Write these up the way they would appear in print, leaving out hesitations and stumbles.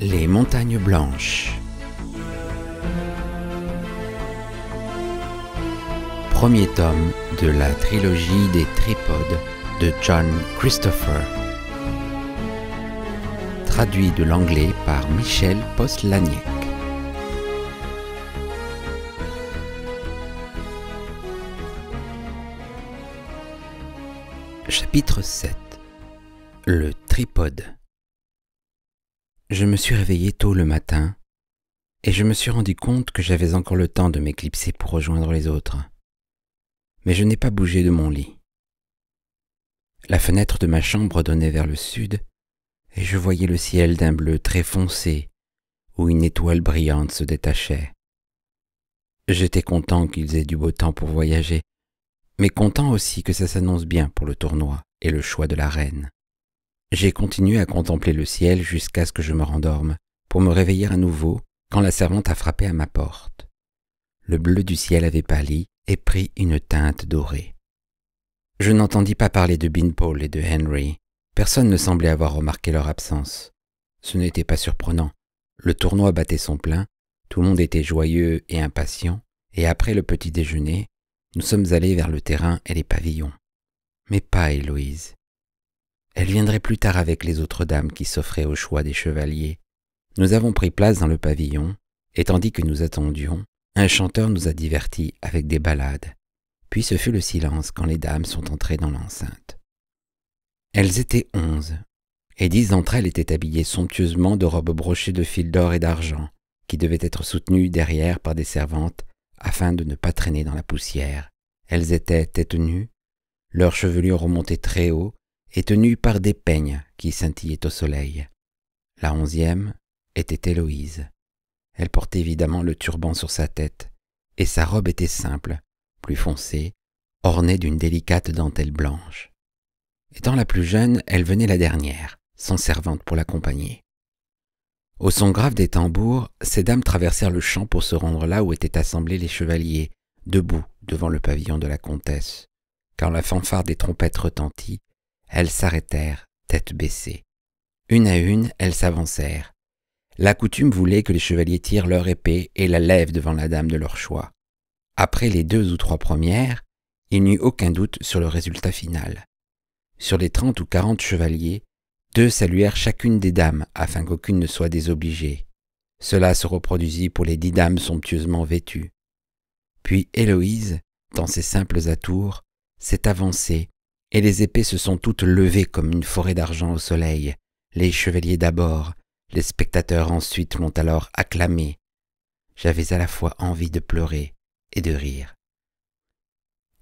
Les montagnes blanches. Premier tome de la trilogie des tripodes de John Christopher. Traduit de l'anglais par Michel Postlaniec. Chapitre 7. Le tripode. Je me suis réveillé tôt le matin et je me suis rendu compte que j'avais encore le temps de m'éclipser pour rejoindre les autres. Mais je n'ai pas bougé de mon lit. La fenêtre de ma chambre donnait vers le sud et je voyais le ciel d'un bleu très foncé où une étoile brillante se détachait. J'étais content qu'ils aient du beau temps pour voyager, mais content aussi que ça s'annonce bien pour le tournoi et le choix de la reine. J'ai continué à contempler le ciel jusqu'à ce que je me rendorme, pour me réveiller à nouveau quand la servante a frappé à ma porte. Le bleu du ciel avait pâli et pris une teinte dorée. Je n'entendis pas parler de Beanpole et de Henry. Personne ne semblait avoir remarqué leur absence. Ce n'était pas surprenant. Le tournoi battait son plein, tout le monde était joyeux et impatient, et après le petit déjeuner, nous sommes allés vers le terrain et les pavillons. Mais pas Héloïse. Elle viendrait plus tard avec les autres dames qui s'offraient au choix des chevaliers. Nous avons pris place dans le pavillon, et tandis que nous attendions, un chanteur nous a divertis avec des ballades. Puis ce fut le silence quand les dames sont entrées dans l'enceinte. Elles étaient 11, et 10 d'entre elles étaient habillées somptueusement de robes brochées de fils d'or et d'argent, qui devaient être soutenues derrière par des servantes afin de ne pas traîner dans la poussière. Elles étaient têtes nues, leurs chevelures remontaient très haut, et tenues par des peignes qui scintillaient au soleil. La 11e était Héloïse. Elle portait évidemment le turban sur sa tête, et sa robe était simple, plus foncée, ornée d'une délicate dentelle blanche. Étant la plus jeune, elle venait la dernière, sans servante pour l'accompagner. Au son grave des tambours, ces dames traversèrent le champ pour se rendre là où étaient assemblés les chevaliers, debout devant le pavillon de la comtesse. Quand la fanfare des trompettes retentit, elles s'arrêtèrent, tête baissée. Une à une, elles s'avancèrent. La coutume voulait que les chevaliers tirent leur épée et la lèvent devant la dame de leur choix. Après les 2 ou 3 premières, il n'y eut aucun doute sur le résultat final. Sur les 30 ou 40 chevaliers, 2 saluèrent chacune des dames afin qu'aucune ne soit désobligée. Cela se reproduisit pour les 10 dames somptueusement vêtues. Puis Héloïse, dans ses simples atours, s'est avancée, et les épées se sont toutes levées comme une forêt d'argent au soleil. Les chevaliers d'abord, les spectateurs ensuite l'ont alors acclamée. J'avais à la fois envie de pleurer et de rire.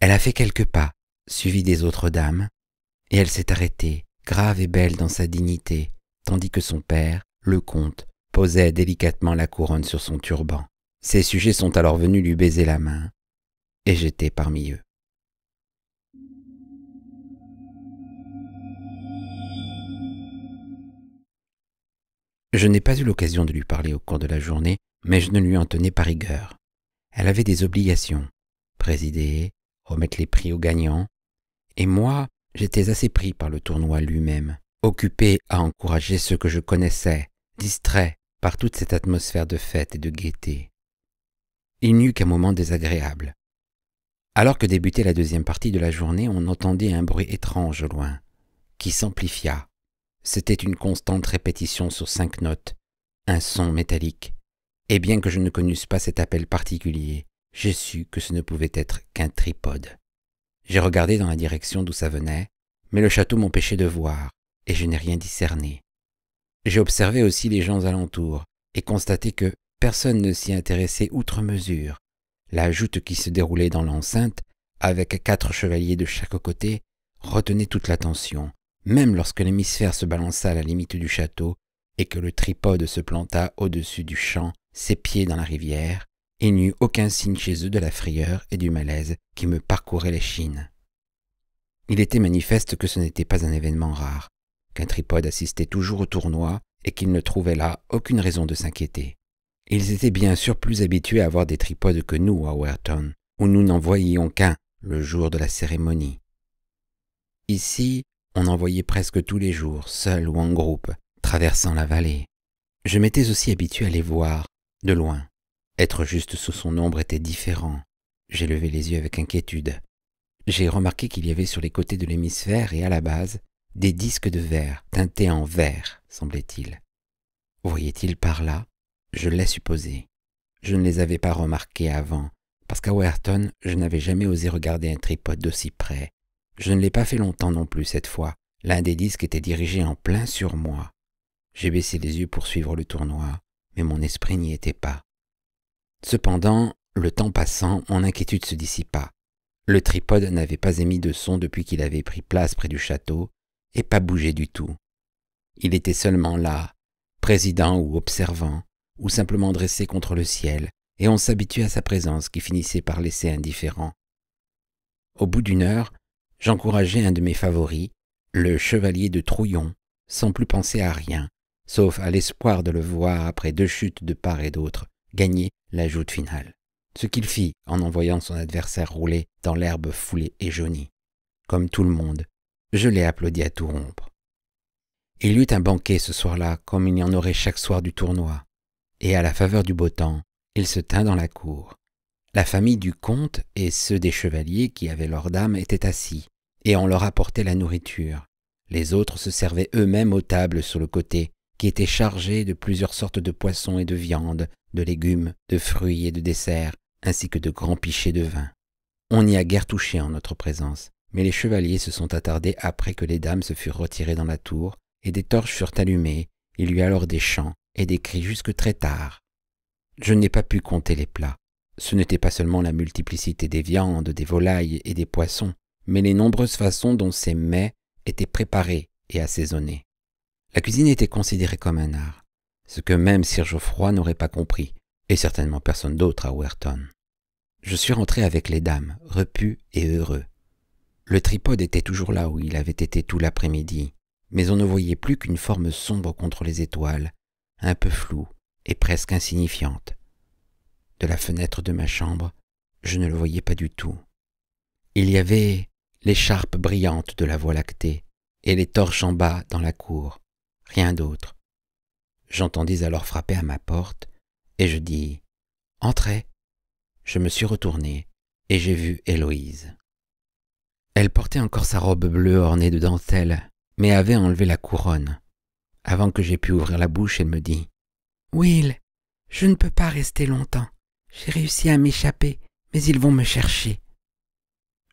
Elle a fait quelques pas, suivie des autres dames, et elle s'est arrêtée, grave et belle dans sa dignité, tandis que son père, le comte, posait délicatement la couronne sur son turban. Ses sujets sont alors venus lui baiser la main, et j'étais parmi eux. Je n'ai pas eu l'occasion de lui parler au cours de la journée, mais je ne lui en tenais pas rigueur. Elle avait des obligations, présider, remettre les prix aux gagnants, et moi, j'étais assez pris par le tournoi lui-même, occupé à encourager ceux que je connaissais, distrait par toute cette atmosphère de fête et de gaieté. Il n'y eut qu'un moment désagréable. Alors que débutait la deuxième partie de la journée, on entendit un bruit étrange au loin, qui s'amplifia. C'était une constante répétition sur 5 notes, un son métallique, et bien que je ne connusse pas cet appel particulier, j'ai su que ce ne pouvait être qu'un tripode. J'ai regardé dans la direction d'où ça venait, mais le château m'empêchait de voir, et je n'ai rien discerné. J'ai observé aussi les gens alentours, et constaté que personne ne s'y intéressait outre mesure. La joute qui se déroulait dans l'enceinte, avec 4 chevaliers de chaque côté, retenait toute l'attention, même lorsque l'hémisphère se balança à la limite du château et que le tripode se planta au-dessus du champ, ses pieds dans la rivière, il n'y eut aucun signe chez eux de la frayeur et du malaise qui me parcouraient l'échine. Il était manifeste que ce n'était pas un événement rare, qu'un tripode assistait toujours au tournoi et qu'il ne trouvait là aucune raison de s'inquiéter. Ils étaient bien sûr plus habitués à avoir des tripodes que nous à Werton, où nous n'en voyions qu'un le jour de la cérémonie. Ici, on en voyait presque tous les jours, seul ou en groupe, traversant la vallée. Je m'étais aussi habitué à les voir, de loin. Être juste sous son ombre était différent. J'ai levé les yeux avec inquiétude. J'ai remarqué qu'il y avait sur les côtés de l'hémisphère et à la base des disques de verre, teintés en vert, semblait-il. Voyait-il par là? Je l'ai supposé. Je ne les avais pas remarqués avant, parce qu'à Werton, je n'avais jamais osé regarder un tripode d'aussi près. Je ne l'ai pas fait longtemps non plus cette fois. L'un des disques était dirigé en plein sur moi. J'ai baissé les yeux pour suivre le tournoi, mais mon esprit n'y était pas. Cependant, le temps passant, mon inquiétude se dissipa. Le tripode n'avait pas émis de son depuis qu'il avait pris place près du château, et pas bougé du tout. Il était seulement là, président ou observant, ou simplement dressé contre le ciel, et on s'habituait à sa présence qui finissait par laisser indifférent. Au bout d'une heure, j'encourageai un de mes favoris, le chevalier de Trouillon, sans plus penser à rien, sauf à l'espoir de le voir, après 2 chutes de part et d'autre, gagner la joute finale. Ce qu'il fit en voyant son adversaire rouler dans l'herbe foulée et jaunie. Comme tout le monde, je l'ai applaudi à tout rompre. Il y eut un banquet ce soir-là, comme il y en aurait chaque soir du tournoi, et à la faveur du beau temps, il se tint dans la cour. La famille du comte et ceux des chevaliers qui avaient leurs dames étaient assis, et on leur apportait la nourriture. Les autres se servaient eux-mêmes aux tables sur le côté, qui étaient chargées de plusieurs sortes de poissons et de viandes, de légumes, de fruits et de desserts, ainsi que de grands pichets de vin. On n'y a guère touché en notre présence, mais les chevaliers se sont attardés après que les dames se furent retirées dans la tour, et des torches furent allumées. Il y eut alors des chants et des cris jusque très tard. Je n'ai pas pu compter les plats. Ce n'était pas seulement la multiplicité des viandes, des volailles et des poissons, mais les nombreuses façons dont ces mets étaient préparés et assaisonnés. La cuisine était considérée comme un art, ce que même Sir Geoffroy n'aurait pas compris, et certainement personne d'autre à Werton. Je suis rentré avec les dames, repu et heureux. Le tripode était toujours là où il avait été tout l'après-midi, mais on ne voyait plus qu'une forme sombre contre les étoiles, un peu floue et presque insignifiante. De la fenêtre de ma chambre, je ne le voyais pas du tout. Il y avait l'écharpe brillante de la Voie lactée et les torches en bas dans la cour, rien d'autre. J'entendis alors frapper à ma porte et je dis « Entrez ». Je me suis retourné et j'ai vu Héloïse. Elle portait encore sa robe bleue ornée de dentelle, mais avait enlevé la couronne. Avant que j'aie pu ouvrir la bouche, elle me dit « Will, je ne peux pas rester longtemps. J'ai réussi à m'échapper, mais ils vont me chercher. »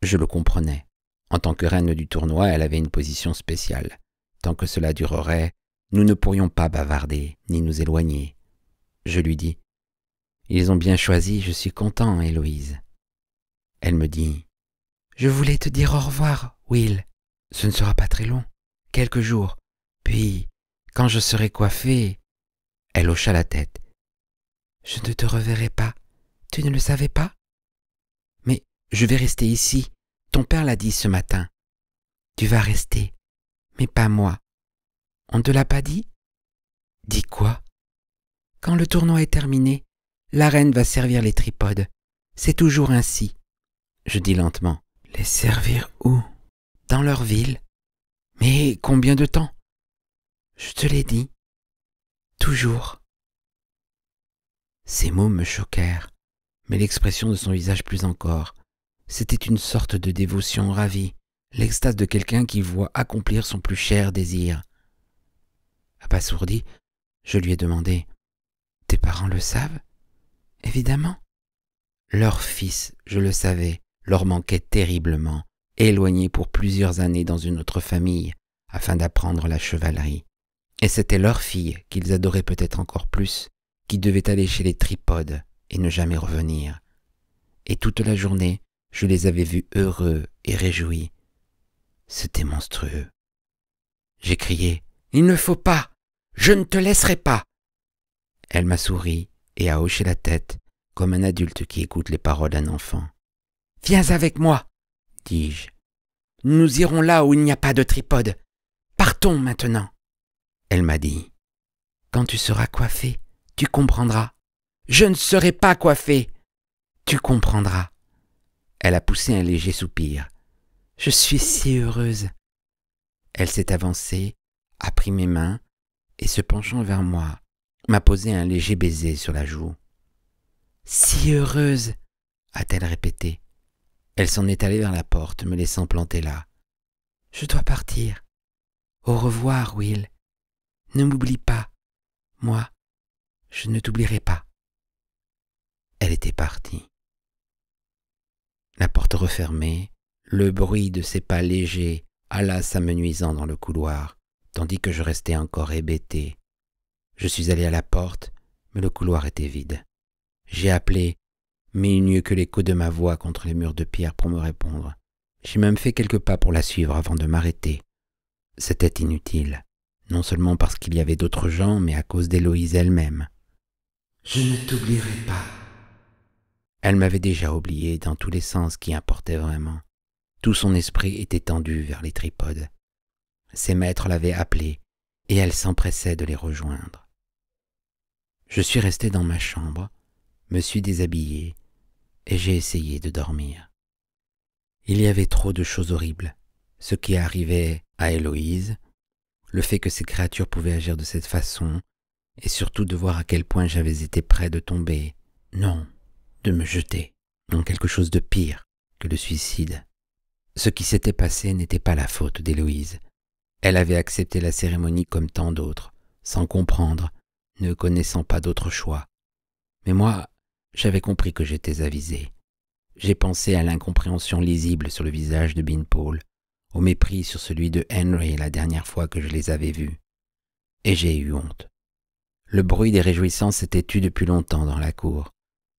Je le comprenais. En tant que reine du tournoi, elle avait une position spéciale. Tant que cela durerait, nous ne pourrions pas bavarder, ni nous éloigner. Je lui dis « Ils ont bien choisi, je suis content, Héloïse. » Elle me dit « Je voulais te dire au revoir, Will. Ce ne sera pas très long, quelques jours. Puis, quand je serai coiffée... » Elle hocha la tête. « Je ne te reverrai pas. Tu ne le savais pas? Mais je vais rester ici. Ton père l'a dit ce matin. Tu vas rester, mais pas moi. On ne te l'a pas dit? Dis quoi? Quand le tournoi est terminé, la reine va servir les tripodes. C'est toujours ainsi. Je dis lentement. Les servir où? Dans leur ville. Mais combien de temps? Je te l'ai dit. Toujours. Ces mots me choquèrent, mais l'expression de son visage plus encore. C'était une sorte de dévotion ravie, l'extase de quelqu'un qui voit accomplir son plus cher désir. Abasourdi, je lui ai demandé « Tes parents le savent? » « Évidemment. » Leur fils, je le savais, leur manquait terriblement, éloigné pour plusieurs années dans une autre famille, afin d'apprendre la chevalerie. Et c'était leur fille, qu'ils adoraient peut-être encore plus, qui devait aller chez les tripodes et ne jamais revenir. Et toute la journée, je les avais vus heureux et réjouis. C'était monstrueux. J'ai crié « Il ne faut pas! Je ne te laisserai pas !» Elle m'a souri et a hoché la tête, comme un adulte qui écoute les paroles d'un enfant. « Viens avec moi, dis-je. Nous irons là où il n'y a pas de tripode. Partons maintenant. » Elle m'a dit « Quand tu seras coiffée, tu comprendras. »« Je ne serai pas coiffée. »« Tu comprendras. » Elle a poussé un léger soupir. « Je suis si heureuse. » Elle s'est avancée, a pris mes mains et se penchant vers moi, m'a posé un léger baiser sur la joue. « Si heureuse !» a-t-elle répété. Elle s'en est allée vers la porte, me laissant planter là. « Je dois partir. Au revoir, Will. Ne m'oublie pas. Moi, je ne t'oublierai pas. » Elle était partie. La porte refermée, le bruit de ses pas légers alla s'amenuisant dans le couloir, tandis que je restais encore hébété. Je suis allé à la porte, mais le couloir était vide. J'ai appelé, mais il n'y eut que l'écho de ma voix contre les murs de pierre pour me répondre. J'ai même fait quelques pas pour la suivre avant de m'arrêter. C'était inutile, non seulement parce qu'il y avait d'autres gens, mais à cause d'Héloïse elle-même. « Je ne t'oublierai pas. » Elle m'avait déjà oublié dans tous les sens qui importaient vraiment. Tout son esprit était tendu vers les tripodes. Ses maîtres l'avaient appelée, et elle s'empressait de les rejoindre. Je suis resté dans ma chambre, me suis déshabillé, et j'ai essayé de dormir. Il y avait trop de choses horribles. Ce qui arrivait à Héloïse, le fait que ces créatures pouvaient agir de cette façon, et surtout de voir à quel point j'avais été près de tomber, non, de me jeter dans quelque chose de pire que le suicide. Ce qui s'était passé n'était pas la faute d'Héloïse. Elle avait accepté la cérémonie comme tant d'autres, sans comprendre, ne connaissant pas d'autre choix. Mais moi, j'avais compris que j'étais avisé. J'ai pensé à l'incompréhension lisible sur le visage de Beanpole, au mépris sur celui de Henry la dernière fois que je les avais vus. Et j'ai eu honte. Le bruit des réjouissances s'était tu depuis longtemps dans la cour.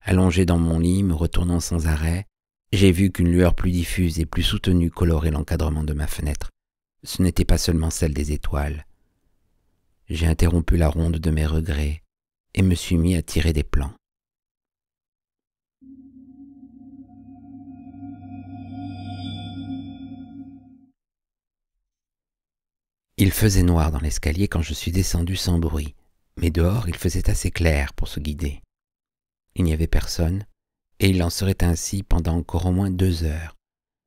Allongé dans mon lit, me retournant sans arrêt, j'ai vu qu'une lueur plus diffuse et plus soutenue colorait l'encadrement de ma fenêtre. Ce n'était pas seulement celle des étoiles. J'ai interrompu la ronde de mes regrets et me suis mis à tirer des plans. Il faisait noir dans l'escalier quand je suis descendu sans bruit, mais dehors il faisait assez clair pour se guider. Il n'y avait personne, et il en serait ainsi pendant encore au moins 2 heures.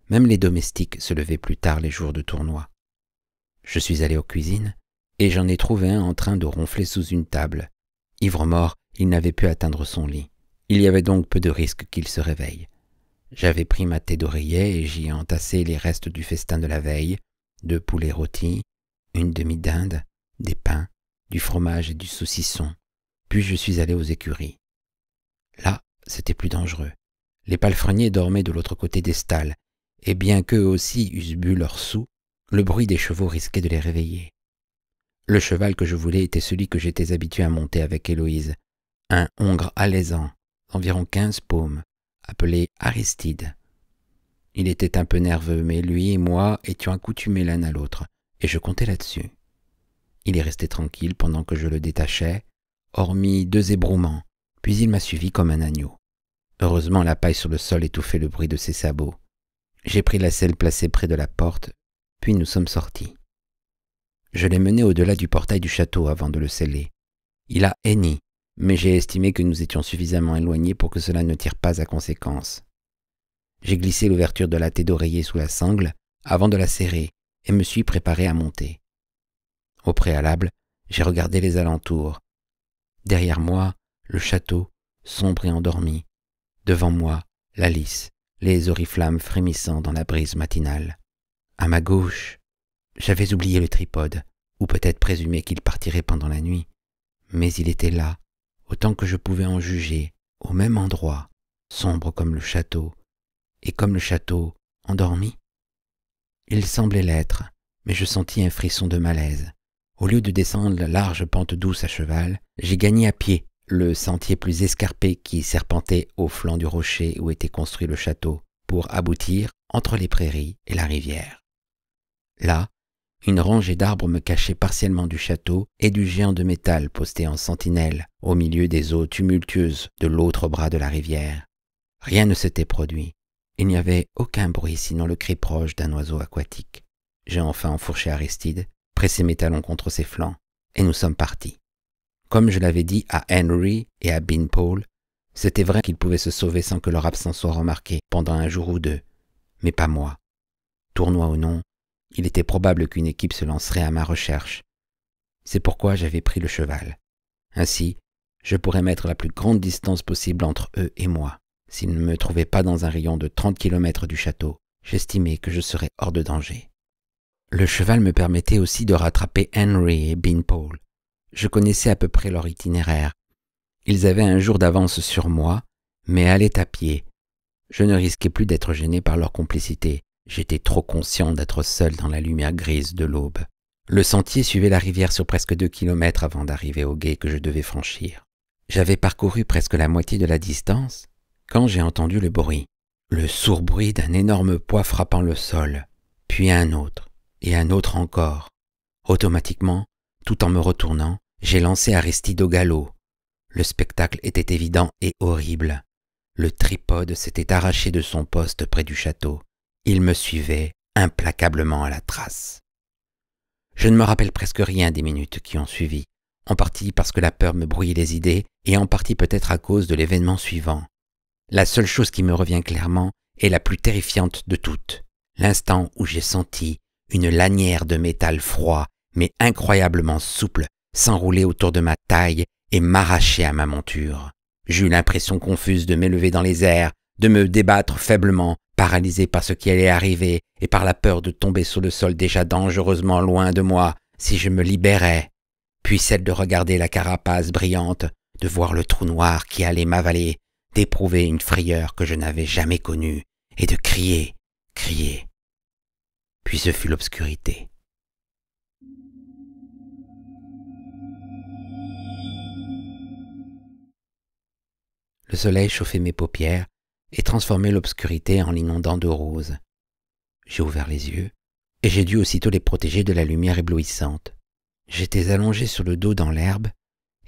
Même les domestiques se levaient plus tard les jours de tournoi. Je suis allé aux cuisines, et j'en ai trouvé un en train de ronfler sous une table. Ivre-mort, il n'avait pu atteindre son lit. Il y avait donc peu de risque qu'il se réveille. J'avais pris ma thé d'oreiller et j'y ai entassé les restes du festin de la veille, 2 poulets rôtis, une demi-dinde, des pains, du fromage et du saucisson. Puis je suis allé aux écuries. Là, c'était plus dangereux. Les palefreniers dormaient de l'autre côté des stalles, et bien qu'eux aussi eussent bu leur soûl, le bruit des chevaux risquait de les réveiller. Le cheval que je voulais était celui que j'étais habitué à monter avec Héloïse, un hongre alezan, d'environ 15 paumes, appelé Aristide. Il était un peu nerveux, mais lui et moi étions accoutumés l'un à l'autre, et je comptais là-dessus. Il est resté tranquille pendant que je le détachais, hormis 2 ébrouements, puis il m'a suivi comme un agneau. Heureusement, la paille sur le sol étouffait le bruit de ses sabots. J'ai pris la selle placée près de la porte, puis nous sommes sortis. Je l'ai mené au-delà du portail du château avant de le sceller. Il a henni, mais j'ai estimé que nous étions suffisamment éloignés pour que cela ne tire pas à conséquence. J'ai glissé l'ouverture de la thé d'oreiller sous la sangle avant de la serrer et me suis préparé à monter. Au préalable, j'ai regardé les alentours. Derrière moi, le château, sombre et endormi. Devant moi, la lys, les oriflammes frémissant dans la brise matinale. À ma gauche, j'avais oublié le tripode, ou peut-être présumé qu'il partirait pendant la nuit. Mais il était là, autant que je pouvais en juger, au même endroit, sombre comme le château, et comme le château, endormi. Il semblait l'être, mais je sentis un frisson de malaise. Au lieu de descendre la large pente douce à cheval, j'ai gagné à pied le sentier plus escarpé qui serpentait au flanc du rocher où était construit le château, pour aboutir entre les prairies et la rivière. Là, une rangée d'arbres me cachait partiellement du château et du géant de métal posté en sentinelle au milieu des eaux tumultueuses de l'autre bras de la rivière. Rien ne s'était produit. Il n'y avait aucun bruit sinon le cri proche d'un oiseau aquatique. J'ai enfin enfourché Aristide, pressé mes talons contre ses flancs, et nous sommes partis. Comme je l'avais dit à Henry et à Beanpole, c'était vrai qu'ils pouvaient se sauver sans que leur absence soit remarquée pendant un jour ou 2, mais pas moi. Tournoi ou non, il était probable qu'une équipe se lancerait à ma recherche. C'est pourquoi j'avais pris le cheval. Ainsi, je pourrais mettre la plus grande distance possible entre eux et moi. S'ils ne me trouvaient pas dans un rayon de 30 kilomètres du château, j'estimais que je serais hors de danger. Le cheval me permettait aussi de rattraper Henry et Beanpole. Je connaissais à peu près leur itinéraire. Ils avaient un jour d'avance sur moi, mais allaient à pied. Je ne risquais plus d'être gêné par leur complicité. J'étais trop conscient d'être seul dans la lumière grise de l'aube. Le sentier suivait la rivière sur presque 2 kilomètres avant d'arriver au gué que je devais franchir. J'avais parcouru presque la moitié de la distance quand j'ai entendu le sourd bruit d'un énorme poids frappant le sol, puis un autre, et un autre encore. Automatiquement, tout en me retournant, j'ai lancé Aristide au galop. Le spectacle était évident et horrible. Le tripode s'était arraché de son poste près du château. Il me suivait implacablement à la trace. Je ne me rappelle presque rien des minutes qui ont suivi, en partie parce que la peur me brouillait les idées et en partie peut-être à cause de l'événement suivant. La seule chose qui me revient clairement est la plus terrifiante de toutes, l'instant où j'ai senti une lanière de métal froid mais incroyablement souple s'enrouler autour de ma taille et m'arracher à ma monture. J'eus l'impression confuse de m'élever dans les airs, de me débattre faiblement, paralysé par ce qui allait arriver et par la peur de tomber sur le sol déjà dangereusement loin de moi si je me libérais, puis celle de regarder la carapace brillante, de voir le trou noir qui allait m'avaler, d'éprouver une frayeur que je n'avais jamais connue et de crier. Puis ce fut l'obscurité. Le soleil chauffait mes paupières et transformait l'obscurité en l'inondant de rose. J'ai ouvert les yeux et j'ai dû aussitôt les protéger de la lumière éblouissante. J'étais allongé sur le dos dans l'herbe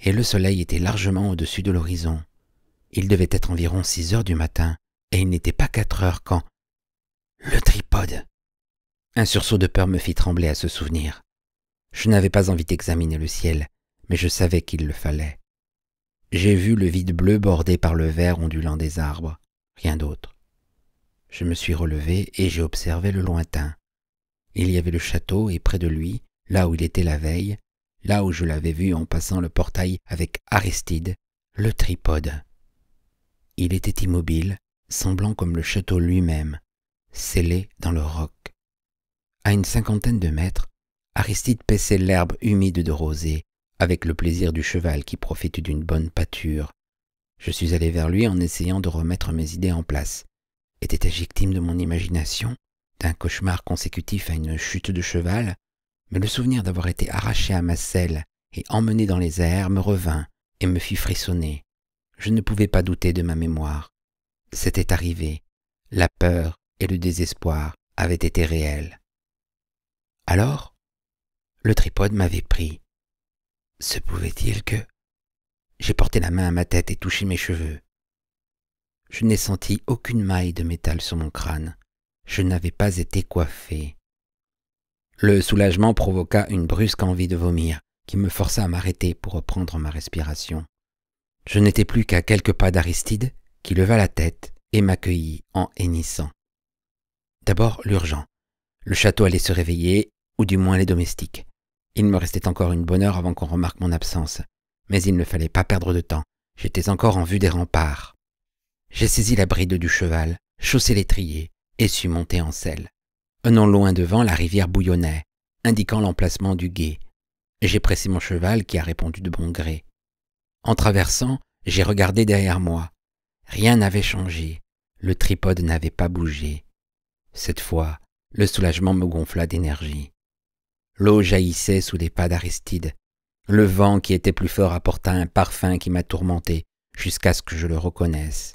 et le soleil était largement au-dessus de l'horizon. Il devait être environ 6 heures du matin et il n'était pas 4 heures quand... Le tripode! Un sursaut de peur me fit trembler à ce souvenir. Je n'avais pas envie d'examiner le ciel, mais je savais qu'il le fallait. J'ai vu le vide bleu bordé par le vert ondulant des arbres, rien d'autre. Je me suis relevé et j'ai observé le lointain. Il y avait le château et près de lui, là où il était la veille, là où je l'avais vu en passant le portail avec Aristide, le tripode. Il était immobile, semblant comme le château lui-même, scellé dans le roc. À une 50aine de mètres, Aristide paissait l'herbe humide de rosée, avec le plaisir du cheval qui profite d'une bonne pâture. Je suis allé vers lui en essayant de remettre mes idées en place. Étais-je victime de mon imagination, d'un cauchemar consécutif à une chute de cheval? Mais le souvenir d'avoir été arraché à ma selle et emmené dans les airs me revint et me fit frissonner. Je ne pouvais pas douter de ma mémoire. C'était arrivé. La peur et le désespoir avaient été réels. Alors, le tripode m'avait pris. Se pouvait-il que... J'ai porté la main à ma tête et touché mes cheveux. Je n'ai senti aucune maille de métal sur mon crâne. Je n'avais pas été coiffé. Le soulagement provoqua une brusque envie de vomir qui me força à m'arrêter pour reprendre ma respiration. Je n'étais plus qu'à quelques pas d'Aristide qui leva la tête et m'accueillit en hennissant. D'abord l'urgent. Le château allait se réveiller, ou du moins les domestiques. Il me restait encore une bonne heure avant qu'on remarque mon absence, mais il ne fallait pas perdre de temps. J'étais encore en vue des remparts. J'ai saisi la bride du cheval, chaussé l'étrier et suis monté en selle. Non loin devant, la rivière bouillonnait, indiquant l'emplacement du gué. J'ai pressé mon cheval qui a répondu de bon gré. En traversant, j'ai regardé derrière moi. Rien n'avait changé. Le tripode n'avait pas bougé. Cette fois, le soulagement me gonfla d'énergie. L'eau jaillissait sous les pas d'Aristide. Le vent qui était plus fort apporta un parfum qui m'a tourmenté jusqu'à ce que je le reconnaisse.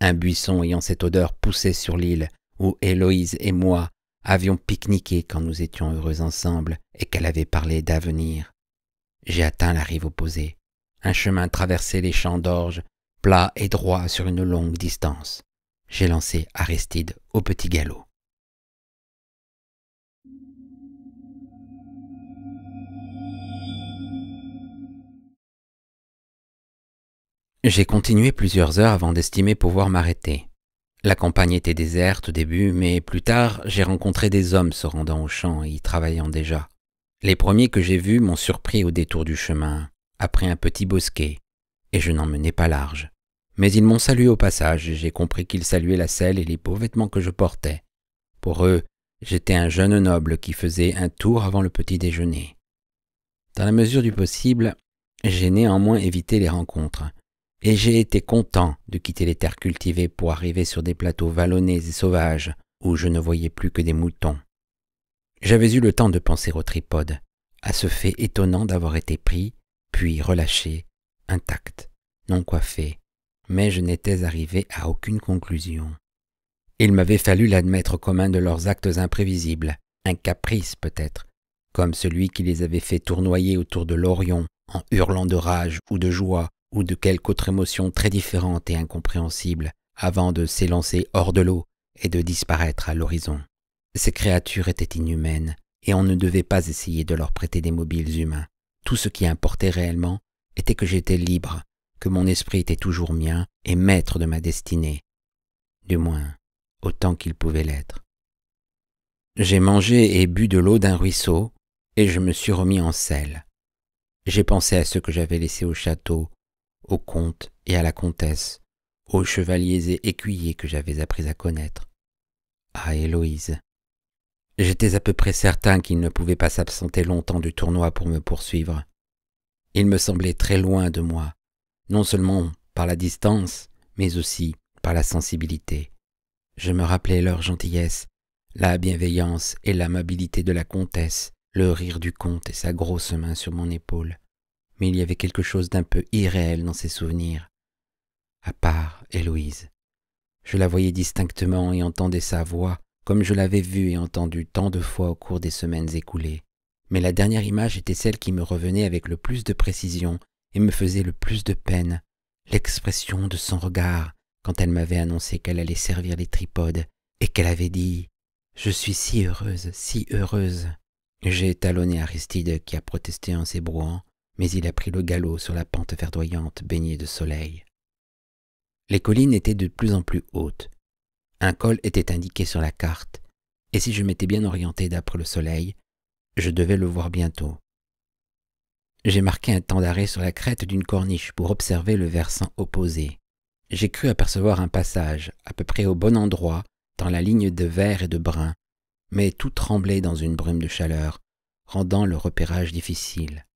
Un buisson ayant cette odeur poussait sur l'île où Héloïse et moi avions pique-niqué quand nous étions heureux ensemble et qu'elle avait parlé d'avenir. J'ai atteint la rive opposée. Un chemin traversait les champs d'orge, plat et droit sur une longue distance. J'ai lancé Aristide au petit galop. J'ai continué plusieurs heures avant d'estimer pouvoir m'arrêter. La campagne était déserte au début, mais plus tard, j'ai rencontré des hommes se rendant au champ et y travaillant déjà. Les premiers que j'ai vus m'ont surpris au détour du chemin. après un petit bosquet, et je n'en menais pas large. Mais ils m'ont salué au passage, et j'ai compris qu'ils saluaient la selle et les beaux vêtements que je portais. Pour eux, j'étais un jeune noble qui faisait un tour avant le petit déjeuner. Dans la mesure du possible, j'ai néanmoins évité les rencontres, et j'ai été content de quitter les terres cultivées pour arriver sur des plateaux vallonnés et sauvages, où je ne voyais plus que des moutons. J'avais eu le temps de penser au tripode, à ce fait étonnant d'avoir été pris, puis relâché, intact, non coiffé, mais je n'étais arrivé à aucune conclusion. Il m'avait fallu l'admettre comme un de leurs actes imprévisibles, un caprice peut-être, comme celui qui les avait fait tournoyer autour de l'Orion en hurlant de rage ou de joie ou de quelque autre émotion très différente et incompréhensible avant de s'élancer hors de l'eau et de disparaître à l'horizon. Ces créatures étaient inhumaines et on ne devait pas essayer de leur prêter des mobiles humains. Tout ce qui importait réellement était que j'étais libre, que mon esprit était toujours mien et maître de ma destinée, du moins autant qu'il pouvait l'être. J'ai mangé et bu de l'eau d'un ruisseau et je me suis remis en selle. J'ai pensé à ceux que j'avais laissés au château, au comte et à la comtesse, aux chevaliers et écuyers que j'avais appris à connaître, à Héloïse. J'étais à peu près certain qu'ils ne pouvaient pas s'absenter longtemps du tournoi pour me poursuivre. Ils me semblaient très loin de moi, non seulement par la distance, mais aussi par la sensibilité. Je me rappelais leur gentillesse, la bienveillance et l'amabilité de la comtesse, le rire du comte et sa grosse main sur mon épaule. Mais il y avait quelque chose d'un peu irréel dans ces souvenirs. À part Héloïse. Je la voyais distinctement et entendais sa voix, comme je l'avais vue et entendue tant de fois au cours des semaines écoulées. Mais la dernière image était celle qui me revenait avec le plus de précision et me faisait le plus de peine, l'expression de son regard quand elle m'avait annoncé qu'elle allait servir les tripodes et qu'elle avait dit « Je suis si heureuse, si heureuse ». J'ai talonné Aristide qui a protesté en s'ébrouant, mais il a pris le galop sur la pente verdoyante baignée de soleil. Les collines étaient de plus en plus hautes. Un col était indiqué sur la carte, et si je m'étais bien orienté d'après le soleil, je devais le voir bientôt. J'ai marqué un temps d'arrêt sur la crête d'une corniche pour observer le versant opposé. J'ai cru apercevoir un passage, à peu près au bon endroit, dans la ligne de vert et de brun, mais tout tremblait dans une brume de chaleur, rendant le repérage difficile.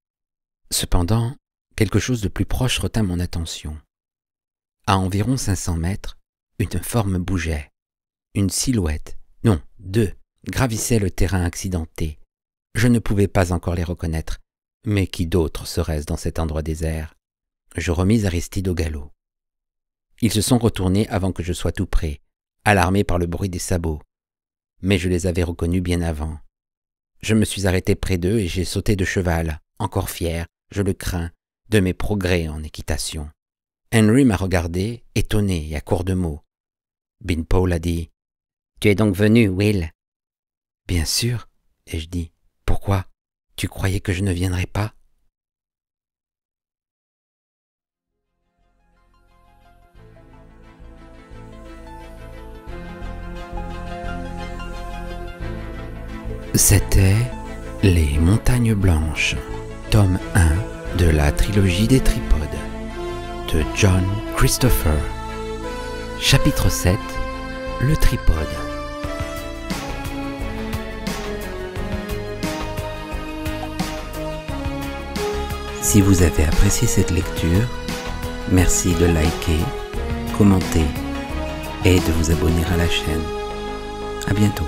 Cependant, quelque chose de plus proche retint mon attention. À environ 500 mètres, une forme bougeait. Une silhouette, non, deux, gravissaient le terrain accidenté. Je ne pouvais pas encore les reconnaître, mais qui d'autre serait-ce dans cet endroit désert? Je remis Aristide au galop. Ils se sont retournés avant que je sois tout près, alarmés par le bruit des sabots. Mais je les avais reconnus bien avant. Je me suis arrêté près d'eux et j'ai sauté de cheval, encore fier, je le crains, de mes progrès en équitation. Henry m'a regardé, étonné et à court de mots. Beanpole a dit « Tu es donc venu, Will ?»« Bien sûr, » ai-je dit. « Pourquoi? Tu croyais que je ne viendrais pas ?» C'était Les Montagnes Blanches, tome 1 de la trilogie des tripodes, de John Christopher. Chapitre 7, le tripode. Si vous avez apprécié cette lecture, merci de liker, commenter et de vous abonner à la chaîne. À bientôt.